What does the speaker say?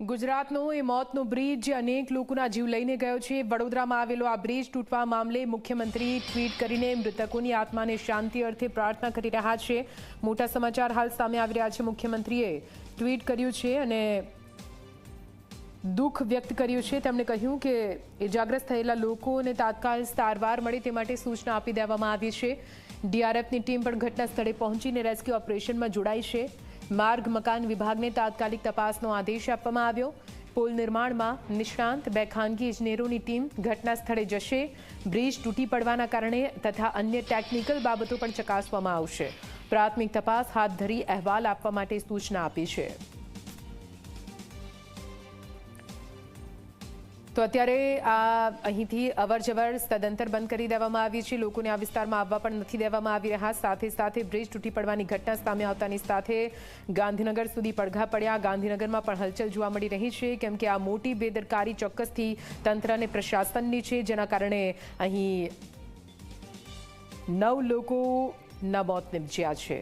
ગુજરાતનો એ મોતનો બ્રિજ જે અનેક લોકોના જીવ લઈને ગયો છે। વડોદરામાં આવેલો આ બ્રિજ તૂટવા મામલે મુખ્યમંત્રી ટ્વીટ કરીને મૃતકોની આત્માને શાંતિ અર્થે પ્રાર્થના કરી રહ્યા છે। મોટા સમાચાર હાલ સામે આવી રહ્યા છે। મુખ્યમંત્રીએ ટ્વીટ કર્યું છે અને દુઃખ વ્યક્ત કર્યું છે। તેમણે કહ્યું કે ઇજાગ્રસ્ત થયેલા લોકોને તાત્કાલિક સારવાર મળે તે માટે સૂચના આપી દેવામાં આવી છે। ડીઆરએફની ટીમ પણ ઘટના સ્થળે પહોંચીને રેસ્ક્યુ ઓપરેશનમાં જોડાઈ છે। માર્ગ મકાન વિભાગને તાત્કાલિક તપાસનો આદેશ આપવામાં આવ્યો। પુલ નિર્માણમાં નિષ્ણાંત 2 ખાનગી ઇજનેરોની ટીમ ઘટના સ્થળે જશે। બ્રિજ તૂટી પડવાના કારણે તથા અન્ય ટેકનિકલ બાબતો પણ ચકાસવામાં આવશે। પ્રાથમિક તપાસ હાથ ધરી અહેવાલ આપવા માટે સૂચના આપી છે। તો અત્યારે આ અહીંથી અવરજવર સદંતર બંધ કરી દેવામાં આવી છે। લોકોને આ વિસ્તારમાં આવવા પણ નથી દેવામાં આવી રહ્યા। સાથે સાથે બ્રિજ તૂટી પડવાની ઘટના સામે આવતાની સાથે ગાંધીનગર સુધી પડઘા પડ્યા। ગાંધીનગરમાં પણ હલચલ જોવા મળી રહી છે, કેમ કે આ મોટી બેદરકારી ચોક્કસથી તંત્ર અને પ્રશાસનની છે, જેના કારણે અહીં 9 લોકોના મોત નિપજ્યા છે।